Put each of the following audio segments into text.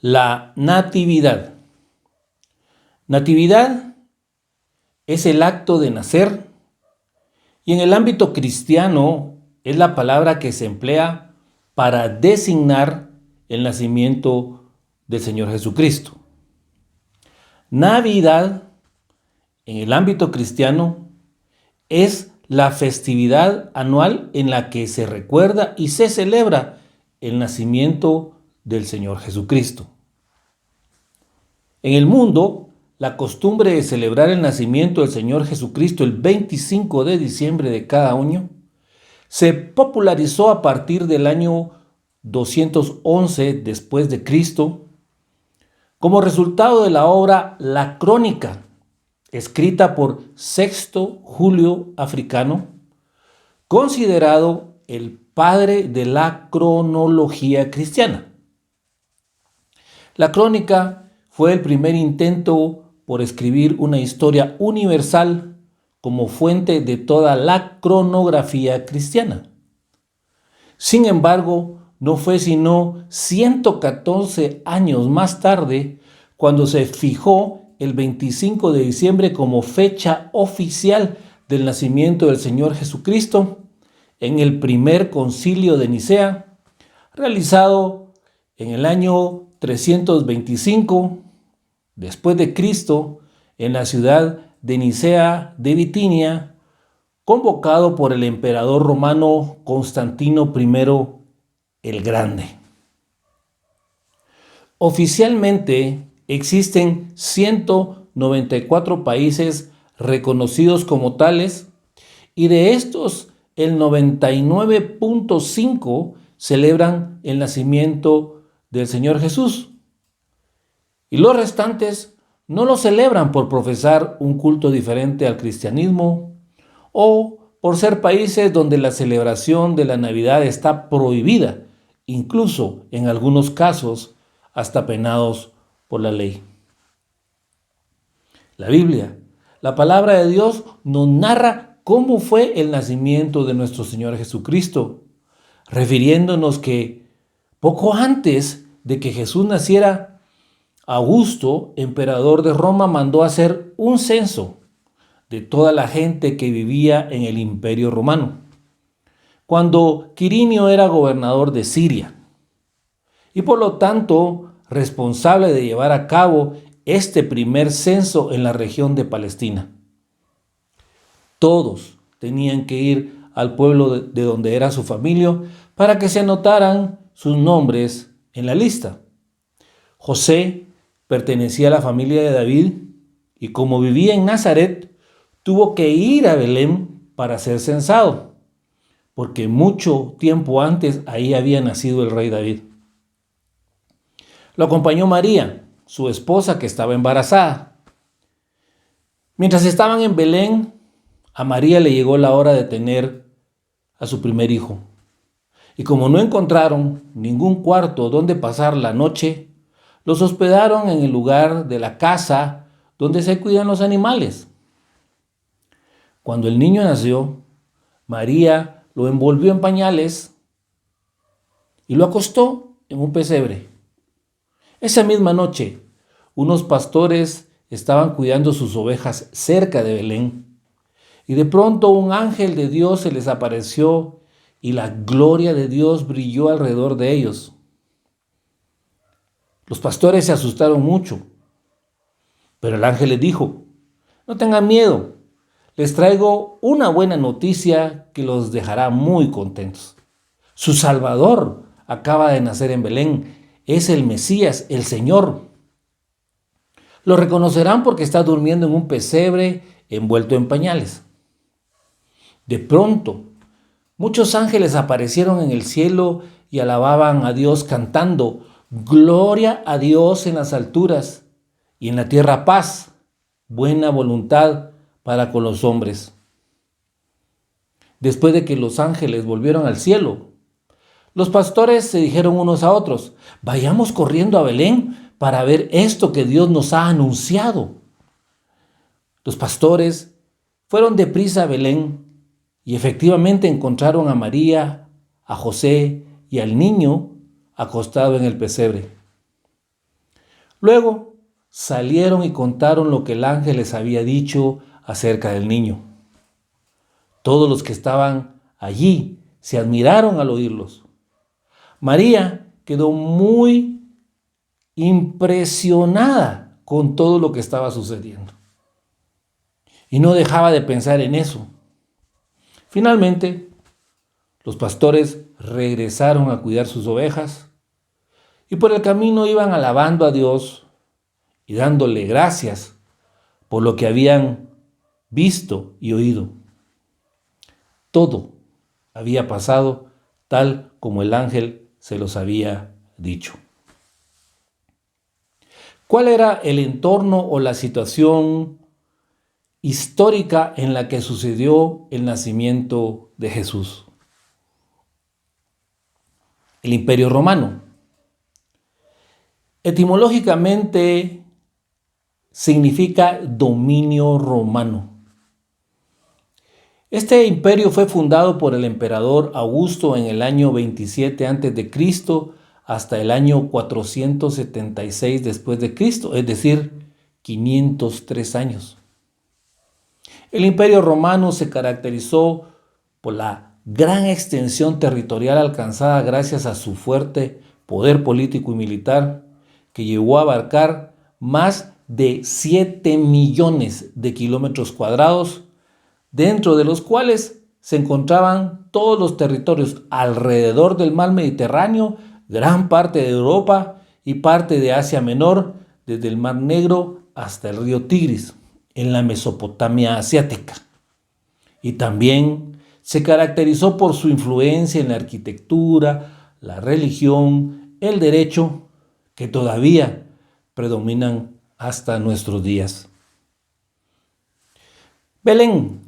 La natividad. Natividad es el acto de nacer y en el ámbito cristiano es la palabra que se emplea para designar el nacimiento del Señor Jesucristo. Navidad en el ámbito cristiano es la festividad anual en la que se recuerda y se celebra el nacimiento del Señor Jesucristo. En el mundo, la costumbre de celebrar el nacimiento del Señor Jesucristo el 25 de diciembre de cada año se popularizó a partir del año 211 después de Cristo como resultado de la obra La Crónica, escrita por Sexto Julio Africano, considerado el padre de la cronología cristiana. La Crónica fue el primer intento por escribir una historia universal como fuente de toda la cronografía cristiana. Sin embargo, no fue sino 114 años más tarde cuando se fijó el 25 de diciembre como fecha oficial del nacimiento del Señor Jesucristo en el primer concilio de Nicea, realizado en el año 325 después de Cristo en la ciudad de Nicea de Bitinia, convocado por el emperador romano Constantino I el Grande. Oficialmente existen 194 países reconocidos como tales y de estos el 99.5 celebran el nacimiento del Señor Jesús. Y los restantes no lo celebran por profesar un culto diferente al cristianismo o por ser países donde la celebración de la Navidad está prohibida, incluso en algunos casos hasta penados por la ley. La Biblia, la palabra de Dios, nos narra cómo fue el nacimiento de nuestro Señor Jesucristo, refiriéndonos que poco antes de que Jesús naciera, Augusto, emperador de Roma, mandó hacer un censo de toda la gente que vivía en el Imperio Romano, cuando Quirinio era gobernador de Siria, y por lo tanto responsable de llevar a cabo este primer censo en la región de Palestina. Todos tenían que ir al pueblo de donde era su familia para que se anotaran sus nombres en la lista. José pertenecía a la familia de David y como vivía en Nazaret, tuvo que ir a Belén para ser censado, porque mucho tiempo antes ahí había nacido el rey David. Lo acompañó María, su esposa, que estaba embarazada. Mientras estaban en Belén, a María le llegó la hora de tener a su primer hijo. Y como no encontraron ningún cuarto donde pasar la noche, los hospedaron en el lugar de la casa donde se cuidan los animales. Cuando el niño nació, María lo envolvió en pañales y lo acostó en un pesebre. Esa misma noche, unos pastores estaban cuidando sus ovejas cerca de Belén y de pronto un ángel de Dios se les apareció y la gloria de Dios brilló alrededor de ellos. Los pastores se asustaron mucho, pero el ángel les dijo: no tengan miedo, les traigo una buena noticia que los dejará muy contentos. Su Salvador acaba de nacer en Belén, es el Mesías, el Señor. Lo reconocerán porque está durmiendo en un pesebre envuelto en pañales. De pronto, muchos ángeles aparecieron en el cielo y alababan a Dios cantando: gloria a Dios en las alturas y en la tierra paz, buena voluntad para con los hombres. Después de que los ángeles volvieron al cielo, los pastores se dijeron unos a otros: vayamos corriendo a Belén para ver esto que Dios nos ha anunciado. Los pastores fueron deprisa a Belén y efectivamente encontraron a María, a José y al niño acostado en el pesebre. Luego salieron y contaron lo que el ángel les había dicho acerca del niño. Todos los que estaban allí se admiraron al oírlos. María quedó muy impresionada con todo lo que estaba sucediendo y no dejaba de pensar en eso. Finalmente, los pastores regresaron a cuidar sus ovejas y por el camino iban alabando a Dios y dándole gracias por lo que habían visto y oído. Todo había pasado tal como el ángel se los había dicho. ¿Cuál era el entorno o la situación histórica en la que sucedió el nacimiento de Jesús? El Imperio Romano. Etimológicamente significa dominio romano. Este imperio fue fundado por el emperador Augusto en el año 27 a.C. hasta el año 476 después de Cristo, es decir, 503 años. El Imperio Romano se caracterizó por la gran extensión territorial alcanzada gracias a su fuerte poder político y militar, que llegó a abarcar más de 7 millones de kilómetros cuadrados, dentro de los cuales se encontraban todos los territorios alrededor del mar Mediterráneo, gran parte de Europa y parte de Asia Menor, desde el Mar Negro hasta el río Tigris, en la Mesopotamia asiática. Y también se caracterizó por su influencia en la arquitectura, la religión, el derecho, que todavía predominan hasta nuestros días. Belén,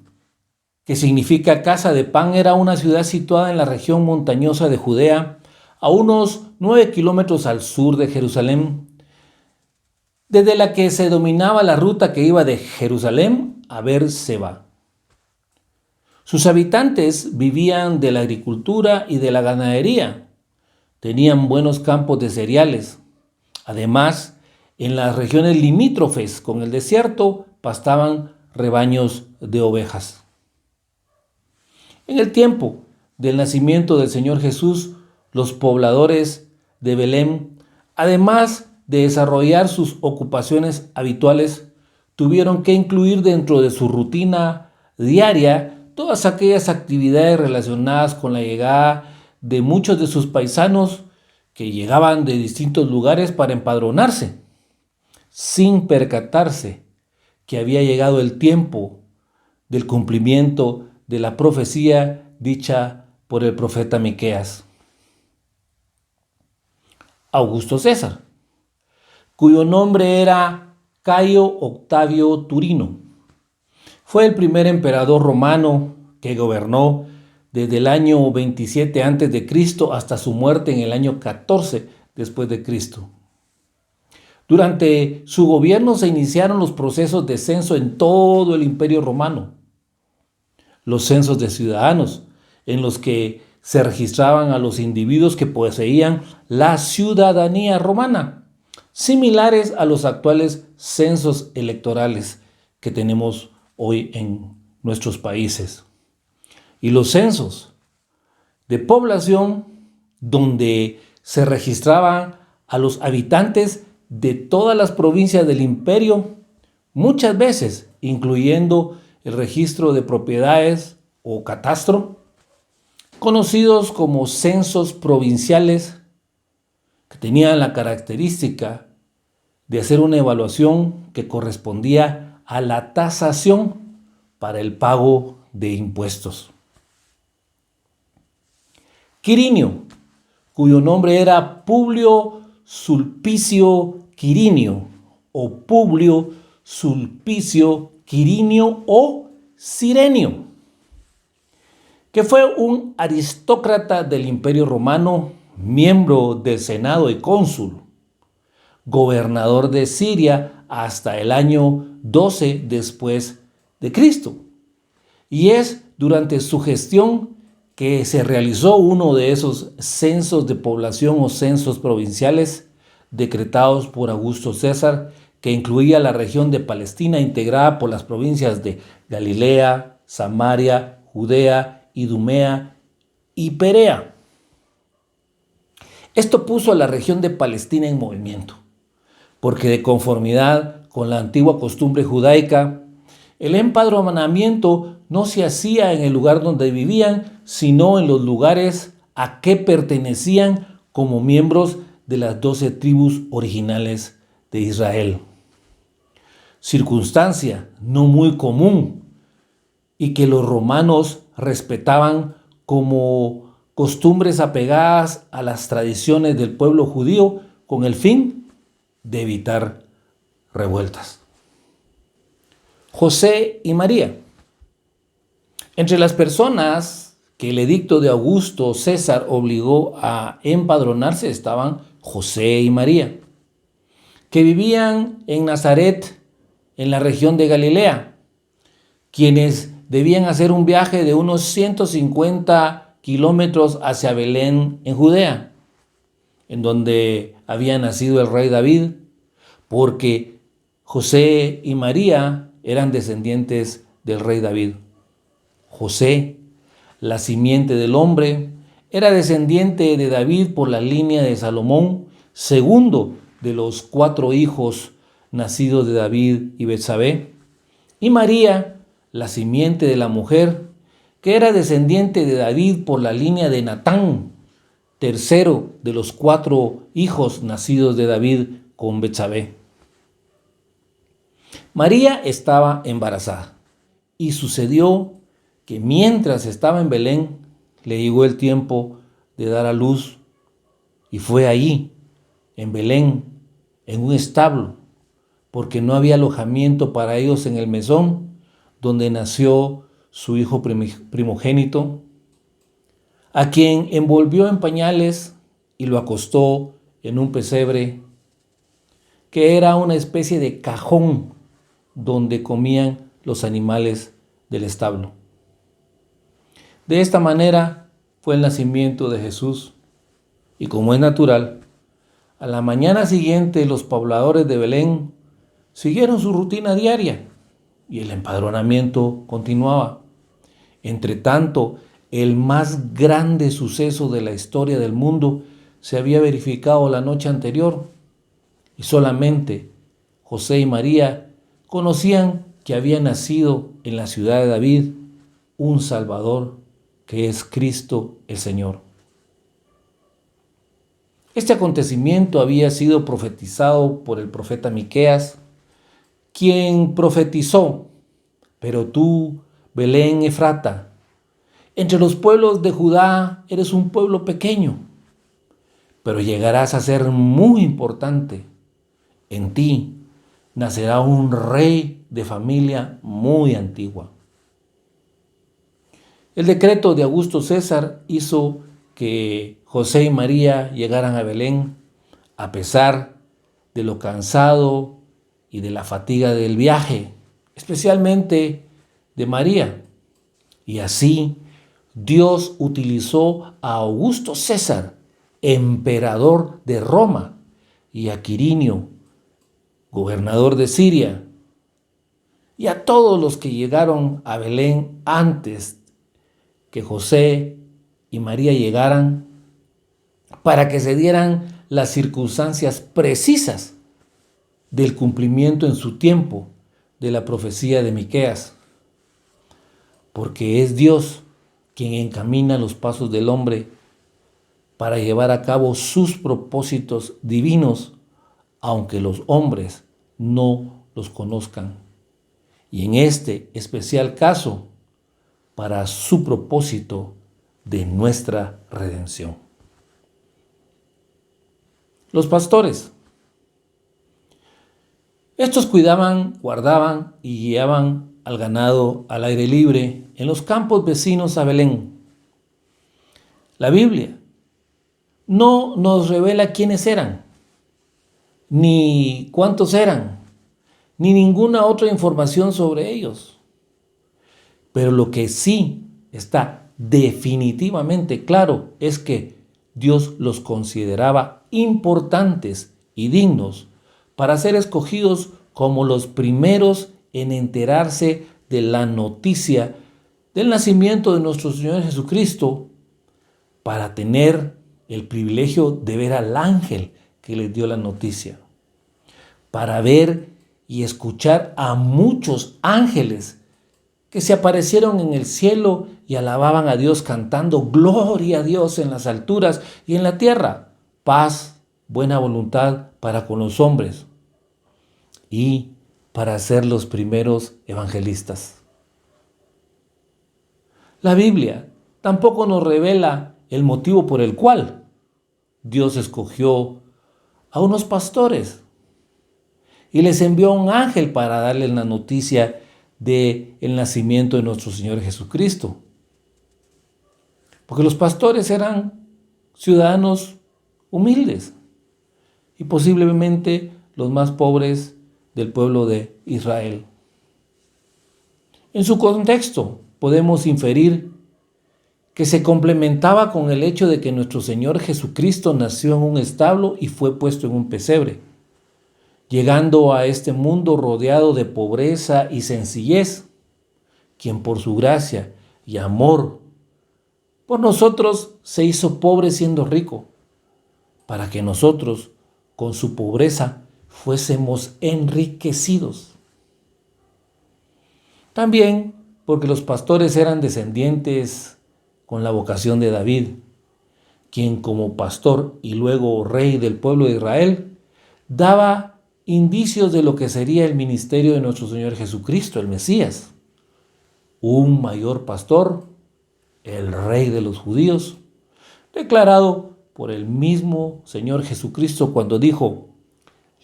que significa casa de pan, era una ciudad situada en la región montañosa de Judea, a unos 9 kilómetros al sur de Jerusalén, desde la que se dominaba la ruta que iba de Jerusalén a Beerseba. Sus habitantes vivían de la agricultura y de la ganadería. Tenían buenos campos de cereales. Además, en las regiones limítrofes con el desierto pastaban rebaños de ovejas. En el tiempo del nacimiento del Señor Jesús, los pobladores de Belén, además de desarrollar sus ocupaciones habituales, tuvieron que incluir dentro de su rutina diaria todas aquellas actividades relacionadas con la llegada de muchos de sus paisanos que llegaban de distintos lugares para empadronarse, sin percatarse que había llegado el tiempo del cumplimiento de la profecía dicha por el profeta Miqueas. Augusto César, cuyo nombre era Cayo Octavio Turino, fue el primer emperador romano que gobernó desde el año 27 a.C. hasta su muerte en el año 14 después de Cristo. Durante su gobierno se iniciaron los procesos de censo en todo el Imperio Romano. Los censos de ciudadanos, en los que se registraban a los individuos que poseían la ciudadanía romana, similares a los actuales censos electorales que tenemos hoy en nuestros países. Y los censos de población, donde se registraban a los habitantes de todas las provincias del imperio, muchas veces incluyendo el registro de propiedades o catastro, conocidos como censos provinciales, que tenían la característica de hacer una evaluación que correspondía a la tasación para el pago de impuestos. Quirinio, cuyo nombre era Publio Sulpicio Quirinio o Publio Sulpicio Quirinio o Cirenio, que fue un aristócrata del Imperio Romano, miembro del Senado y cónsul, gobernador de Siria hasta el año 12 después de Cristo. Y es durante su gestión que se realizó uno de esos censos de población o censos provinciales, decretados por Augusto César, que incluía la región de Palestina integrada por las provincias de Galilea, Samaria, Judea, Idumea y Perea. Esto puso a la región de Palestina en movimiento, porque de conformidad con la antigua costumbre judaica, el empadronamiento no se hacía en el lugar donde vivían, sino en los lugares a que pertenecían como miembros de las 12 tribus originales de Israel. Circunstancia no muy común y que los romanos respetaban como costumbres apegadas a las tradiciones del pueblo judío con el fin de evitar revueltas. José y María. Entre las personas que el edicto de Augusto César obligó a empadronarse estaban José y María, que vivían en Nazaret, en la región de Galilea, quienes debían hacer un viaje de unos 150 kilómetros hacia Belén, en Judea, en donde había nacido el rey David, porque José y María eran descendientes del rey David. José, la simiente del hombre, era descendiente de David por la línea de Salomón, segundo de los 4 hijos nacidos de David y Betsabé. Y María, la simiente de la mujer, que era descendiente de David por la línea de Natán, tercero de los 4 hijos nacidos de David con Betsabé. María estaba embarazada y sucedió que mientras estaba en Belén, le llegó el tiempo de dar a luz y fue allí, en Belén, en un establo, porque no había alojamiento para ellos en el mesón donde nació su hijo primogénito, a quien envolvió en pañales y lo acostó en un pesebre, que era una especie de cajón donde comían los animales del establo. De esta manera fue el nacimiento de Jesús, y como es natural, a la mañana siguiente los pobladores de Belén siguieron su rutina diaria y el empadronamiento continuaba. Entre tanto, el más grande suceso de la historia del mundo se había verificado la noche anterior y solamente José y María conocían que había nacido en la ciudad de David un Salvador, que es Cristo el Señor. Este acontecimiento había sido profetizado por el profeta Miqueas, quien profetizó: pero tú, Belén Efrata, entre los pueblos de Judá eres un pueblo pequeño, pero llegarás a ser muy importante. En ti nacerá un rey de familia muy antigua. El decreto de Augusto César hizo que José y María llegaran a Belén a pesar de lo cansado y de la fatiga del viaje, especialmente de María. Y así Dios utilizó a Augusto César, emperador de Roma, y a Quirinio, gobernador de Siria, y a todos los que llegaron a Belén antes que José y María llegaran, para que se dieran las circunstancias precisas del cumplimiento en su tiempo de la profecía de Miqueas, porque es Dios quien encamina los pasos del hombre para llevar a cabo sus propósitos divinos, aunque los hombres no los conozcan. Y en este especial caso, para su propósito de nuestra redención. Los pastores. Estos cuidaban, guardaban y guiaban al ganado al aire libre en los campos vecinos a Belén. La Biblia no nos revela quiénes eran, ni cuántos eran, ni ninguna otra información sobre ellos. Pero lo que sí está definitivamente claro es que Dios los consideraba importantes y dignos para ser escogidos como los primeros en enterarse de la noticia del nacimiento de nuestro Señor Jesucristo, para tener el privilegio de ver al ángel que les dio la noticia, para ver y escuchar a muchos ángeles que se aparecieron en el cielo y alababan a Dios cantando gloria a Dios en las alturas y en la tierra, paz, buena voluntad para con los hombres, y para ser los primeros evangelistas. La Biblia tampoco nos revela el motivo por el cual Dios escogió a unos pastores y les envió a un ángel para darles la noticia del nacimiento de nuestro Señor Jesucristo. Porque los pastores eran ciudadanos humildes y posiblemente los más pobres del pueblo de Israel. En su contexto podemos inferir que se complementaba con el hecho de que nuestro Señor Jesucristo nació en un establo y fue puesto en un pesebre, llegando a este mundo rodeado de pobreza y sencillez, quien por su gracia y amor por nosotros se hizo pobre siendo rico, para que nosotros, con su pobreza, fuésemos enriquecidos. También porque los pastores eran descendientes con la vocación de David, quien como pastor y luego rey del pueblo de Israel, daba indicios de lo que sería el ministerio de nuestro Señor Jesucristo, el Mesías, un mayor pastor, el rey de los judíos, declarado por el mismo Señor Jesucristo cuando dijo: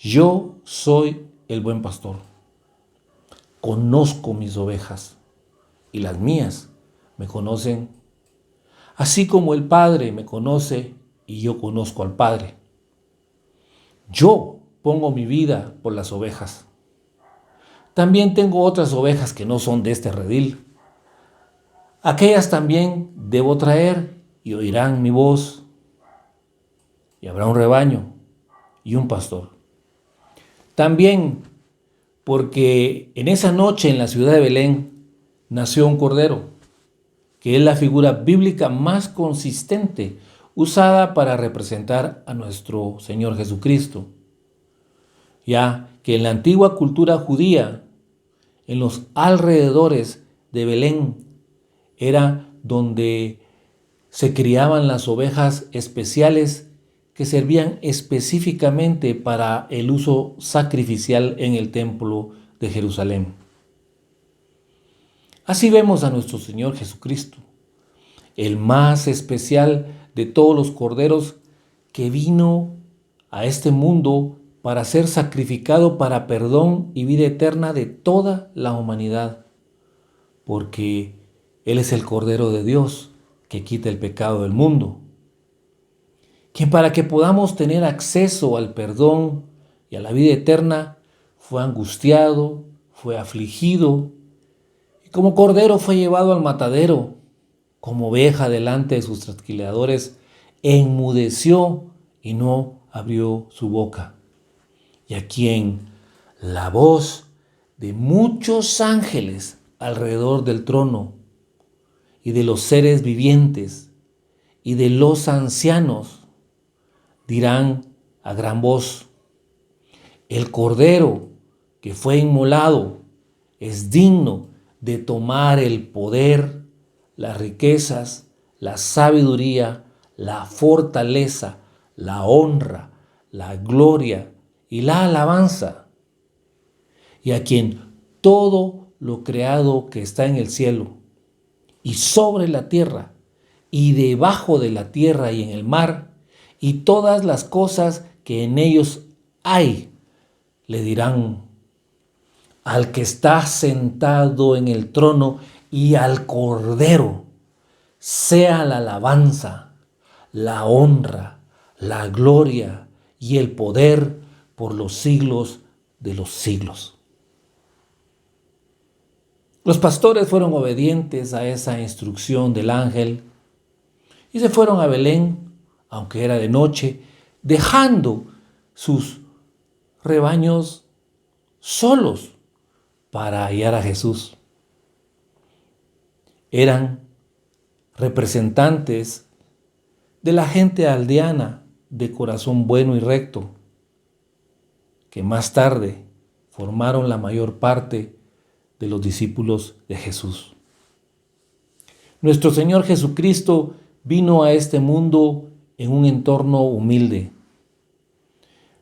yo soy el buen pastor, conozco mis ovejas y las mías me conocen, así como el Padre me conoce y yo conozco al Padre. Yo pongo mi vida por las ovejas. También tengo otras ovejas que no son de este redil. Aquellas también debo traer y oirán mi voz, y habrá un rebaño y un pastor. También porque en esa noche en la ciudad de Belén nació un cordero, que es la figura bíblica más consistente usada para representar a nuestro Señor Jesucristo, ya que en la antigua cultura judía, en los alrededores de Belén, era donde se criaban las ovejas especiales que servían específicamente para el uso sacrificial en el templo de Jerusalén. Así vemos a nuestro Señor Jesucristo, el más especial de todos los corderos, que vino a este mundo para ser sacrificado para perdón y vida eterna de toda la humanidad, porque Él es el Cordero de Dios que quita el pecado del mundo, quien para que podamos tener acceso al perdón y a la vida eterna fue angustiado, fue afligido, y como cordero fue llevado al matadero, como oveja delante de sus trasquiladores, enmudeció y no abrió su boca, y a quien la voz de muchos ángeles alrededor del trono y de los seres vivientes y de los ancianos dirán a gran voz: el cordero que fue inmolado es digno de tomar el poder, las riquezas, la sabiduría, la fortaleza, la honra, la gloria y la alabanza, y a quien todo lo creado que está en el cielo y sobre la tierra y debajo de la tierra y en el mar y todas las cosas que en ellos hay, le dirán al que está sentado en el trono y al Cordero, sea la alabanza, la honra, la gloria y el poder por los siglos de los siglos. Los pastores fueron obedientes a esa instrucción del ángel y se fueron a Belén, aunque era de noche, dejando sus rebaños solos para hallar a Jesús. Eran representantes de la gente aldeana de corazón bueno y recto, que más tarde formaron la mayor parte de los discípulos de Jesús. Nuestro Señor Jesucristo vino a este mundo en un entorno humilde,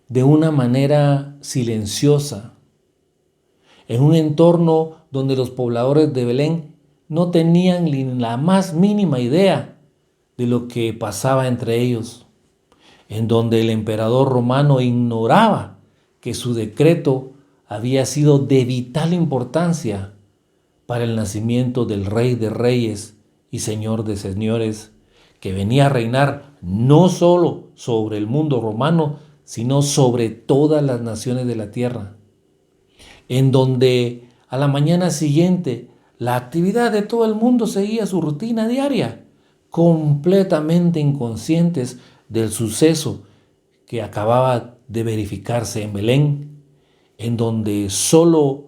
de una manera silenciosa, en un entorno donde los pobladores de Belén no tenían ni la más mínima idea de lo que pasaba entre ellos, en donde el emperador romano ignoraba que su decreto había sido de vital importancia para el nacimiento del Rey de Reyes y Señor de Señores, que venía a reinar no solo sobre el mundo romano, sino sobre todas las naciones de la tierra, en donde a la mañana siguiente la actividad de todo el mundo seguía su rutina diaria, completamente inconscientes del suceso que acababa de verificarse en Belén, en donde solo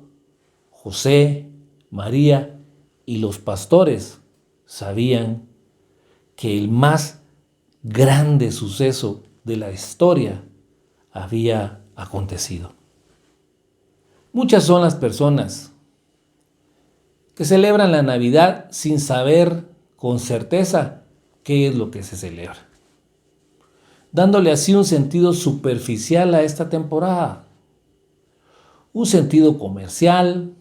José, María y los pastores sabían que el más grande suceso de la historia había acontecido. Muchas son las personas que celebran la Navidad sin saber con certeza qué es lo que se celebra, dándole así un sentido superficial a esta temporada, un sentido comercial,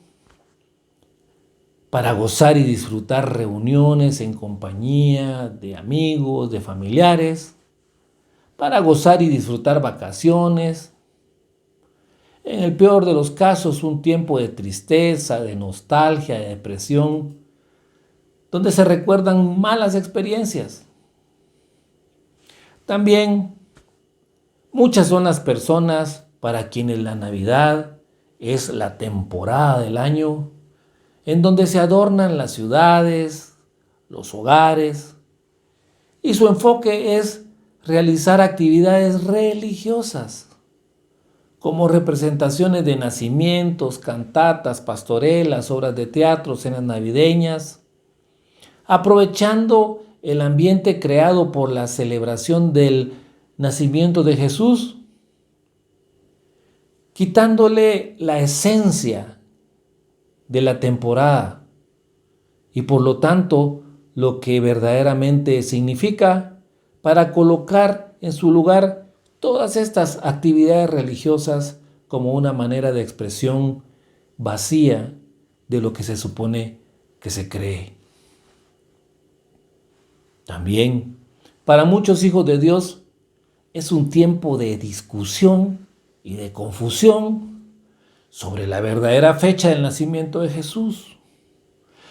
para gozar y disfrutar reuniones en compañía de amigos, de familiares, para gozar y disfrutar vacaciones. En el peor de los casos, un tiempo de tristeza, de nostalgia, de depresión, donde se recuerdan malas experiencias. También muchas son las personas para quienes la Navidad es la temporada del año en donde se adornan las ciudades, los hogares, y su enfoque es realizar actividades religiosas, como representaciones de nacimientos, cantatas, pastorelas, obras de teatro, cenas navideñas, aprovechando el ambiente creado por la celebración del nacimiento de Jesús, quitándole la esencia de la temporada y por lo tanto lo que verdaderamente significa, para colocar en su lugar todas estas actividades religiosas como una manera de expresión vacía de lo que se supone que se cree. También, para muchos hijos de Dios, es un tiempo de discusión y de confusión sobre la verdadera fecha del nacimiento de Jesús,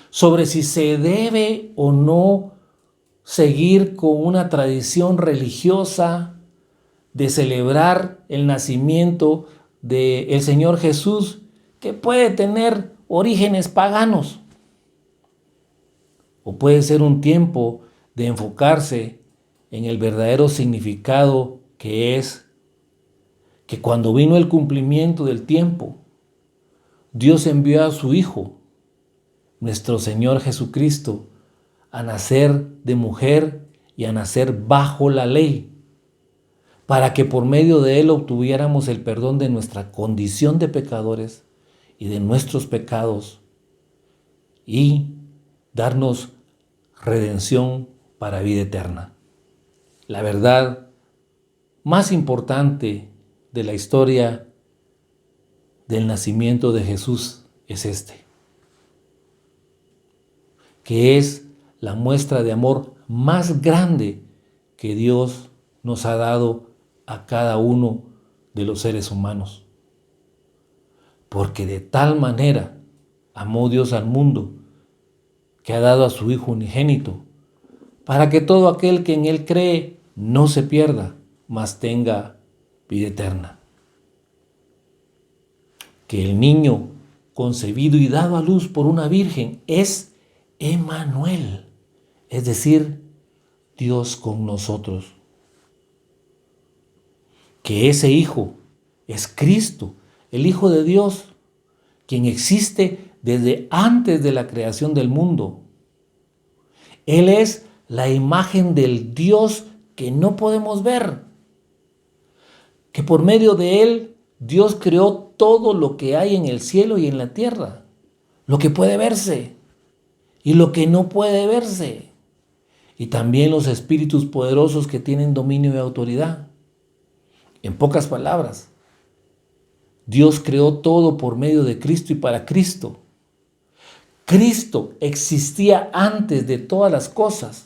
sobre si se debe o no seguir con una tradición religiosa de celebrar el nacimiento del Señor Jesús, que puede tener orígenes paganos, o puede ser un tiempo de enfocarse en el verdadero significado, que es que cuando vino el cumplimiento del tiempo, Dios envió a su Hijo, nuestro Señor Jesucristo, a nacer de mujer y a nacer bajo la ley, para que por medio de Él obtuviéramos el perdón de nuestra condición de pecadores y de nuestros pecados, y darnos redención para vida eterna. La verdad más importante de la historia del nacimiento de Jesús es que es la muestra de amor más grande que Dios nos ha dado a cada uno de los seres humanos. Porque de tal manera amó Dios al mundo, que ha dado a su Hijo unigénito, para que todo aquel que en Él cree no se pierda, mas tenga vida eterna. Que el niño concebido y dado a luz por una virgen es Emmanuel, es decir, Dios con nosotros. que ese Hijo es Cristo, el Hijo de Dios, quien existe desde antes de la creación del mundo. Él es la imagen del Dios que no podemos ver, que por medio de Él Dios creó todo lo que hay en el cielo y en la tierra, lo que puede verse y lo que no puede verse, y también los espíritus poderosos que tienen dominio y autoridad. En pocas palabras, Dios creó todo por medio de Cristo y para Cristo. Cristo existía antes de todas las cosas.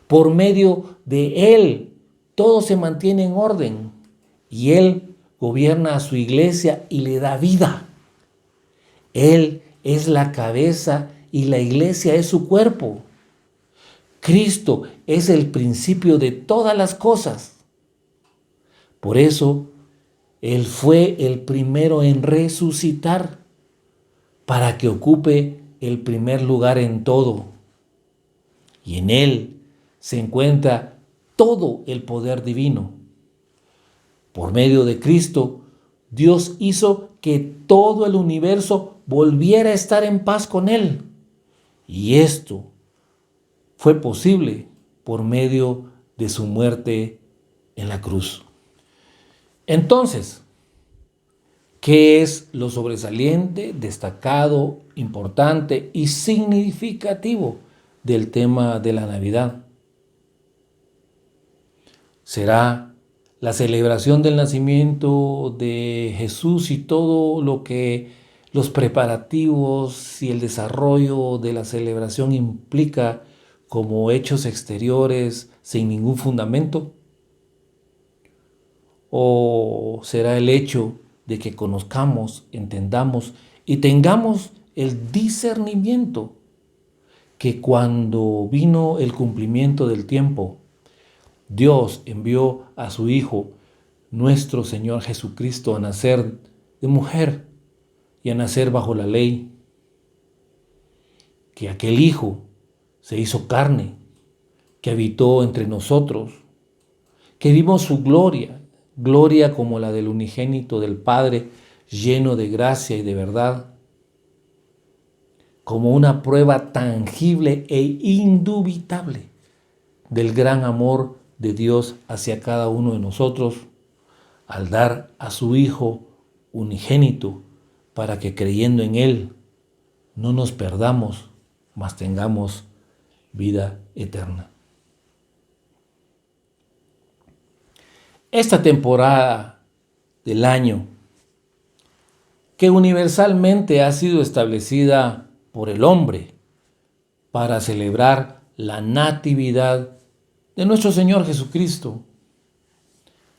Por medio de Él, todo se mantiene en orden y Él gobierna a su iglesia y le da vida. Él es la cabeza y la iglesia es su cuerpo. Cristo es el principio de todas las cosas. Por eso, Él fue el primero en resucitar para que ocupe el primer lugar en todo. Y en Él se encuentra todo el poder divino. Por medio de Cristo, Dios hizo que todo el universo volviera a estar en paz con Él. Y esto fue posible por medio de su muerte en la cruz. Entonces, ¿qué es lo sobresaliente, destacado, importante y significativo del tema de la Navidad? ¿Será la celebración del nacimiento de Jesús y todo lo que los preparativos y el desarrollo de la celebración implica como hechos exteriores sin ningún fundamento? ¿O será el hecho de que conozcamos, entendamos y tengamos el discernimiento que cuando vino el cumplimiento del tiempo, Dios envió a su Hijo, nuestro Señor Jesucristo, a nacer de mujer y a nacer bajo la ley? Que aquel Hijo se hizo carne, que habitó entre nosotros, que vimos su gloria, gloria como la del unigénito del Padre, lleno de gracia y de verdad, como una prueba tangible e indubitable del gran amor de Dios hacia cada uno de nosotros, al dar a su Hijo unigénito para que creyendo en Él no nos perdamos, mas tengamos vida eterna. Esta temporada del año, que universalmente ha sido establecida por el hombre para celebrar la natividad de nuestro Señor Jesucristo,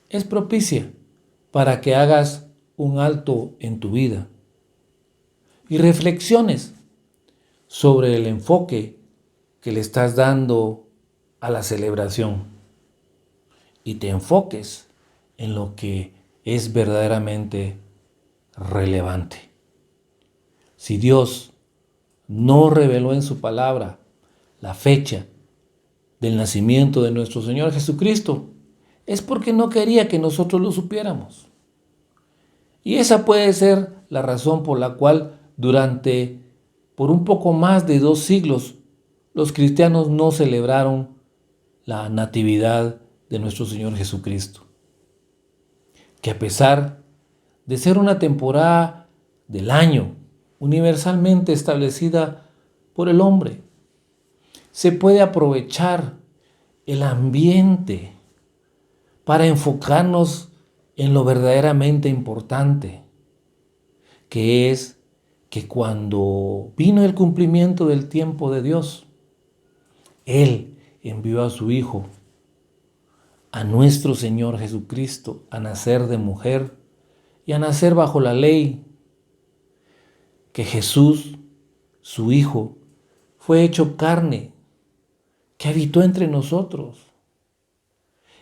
es propicia para que hagas un alto en tu vida y reflexiones sobre el enfoque que le estás dando a la celebración y te enfoques en lo que es verdaderamente relevante. Si Dios no reveló en su palabra la fecha del nacimiento de nuestro Señor Jesucristo, es porque no quería que nosotros lo supiéramos. Y esa puede ser la razón por la cual por un poco más de 2 siglos, los cristianos no celebraron la natividad de nuestro Señor Jesucristo. Que a pesar de ser una temporada del año universalmente establecida por el hombre, se puede aprovechar el ambiente para enfocarnos en lo verdaderamente importante, que es que cuando vino el cumplimiento del tiempo de Dios, Él envió a su Hijo, a nuestro Señor Jesucristo, a nacer de mujer y a nacer bajo la ley, que Jesús, su Hijo, fue hecho carne, que habitó entre nosotros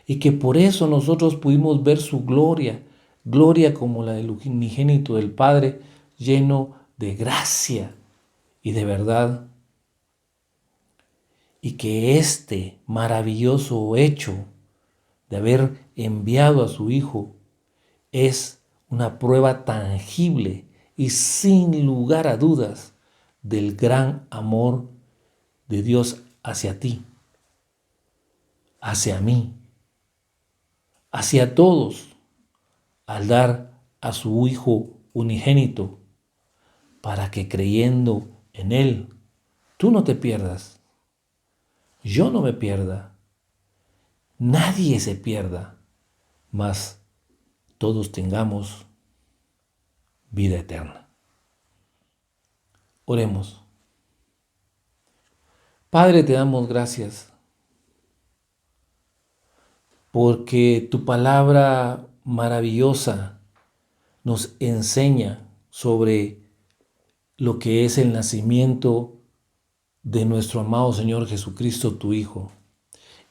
y que por eso nosotros pudimos ver su gloria, gloria como la del unigénito del Padre, lleno de gracia y de verdad. Y que este maravilloso hecho de haber enviado a su Hijo es una prueba tangible y sin lugar a dudas del gran amor de Dios hacia ti, hacia mí, hacia todos, al dar a su Hijo unigénito para que creyendo en Él, tú no te pierdas, yo no me pierda, nadie se pierda, mas todos tengamos vida eterna. Oremos. Padre, te damos gracias porque tu palabra maravillosa nos enseña sobre lo que es el nacimiento de nuestro amado Señor Jesucristo, tu Hijo.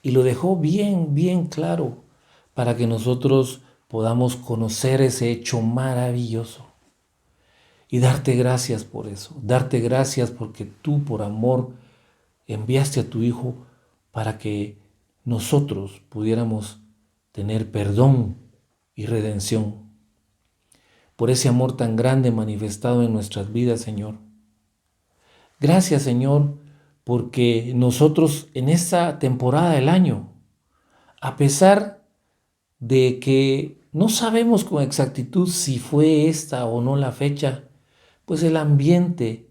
Y lo dejó bien, bien claro para que nosotros podamos conocer ese hecho maravilloso. Y darte gracias por eso, darte gracias porque tú por amor enviaste a tu Hijo para que nosotros pudiéramos tener perdón y redención. Por ese amor tan grande manifestado en nuestras vidas, Señor. Gracias, Señor, porque nosotros en esta temporada del año, a pesar de que no sabemos con exactitud si fue esta o no la fecha, pues el ambiente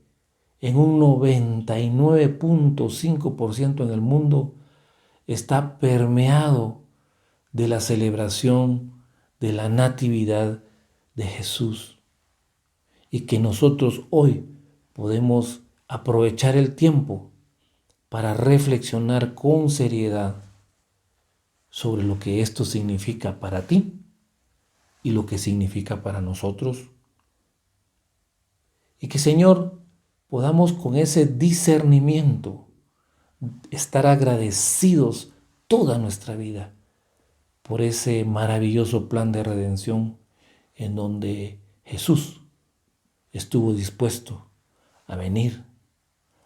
en un 99.5% en el mundo está permeado de la celebración de la natividad de Jesús. Y que nosotros hoy podemos aprovechar el tiempo para reflexionar con seriedad sobre lo que esto significa para ti y lo que significa para nosotros. Y que, Señor, podamos con ese discernimiento estar agradecidos toda nuestra vida por ese maravilloso plan de redención en donde Jesús estuvo dispuesto a venir,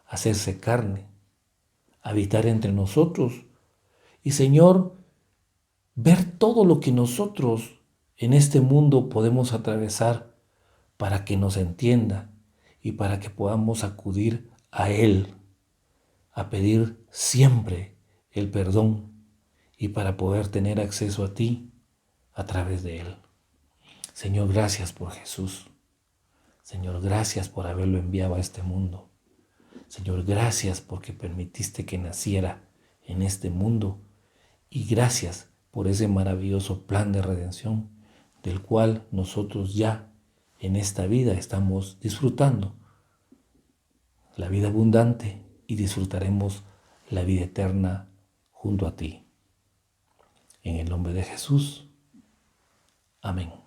a hacerse carne, a habitar entre nosotros y, Señor, ver todo lo que nosotros en este mundo podemos atravesar para que nos entienda y para que podamos acudir a Él, a pedir siempre el perdón y para poder tener acceso a ti a través de Él. Señor, gracias por Jesús. Señor, gracias por haberlo enviado a este mundo. Señor, gracias porque permitiste que naciera en este mundo y gracias por ese maravilloso plan de redención del cual nosotros ya en esta vida estamos disfrutando la vida abundante y disfrutaremos la vida eterna junto a ti. En el nombre de Jesús. Amén.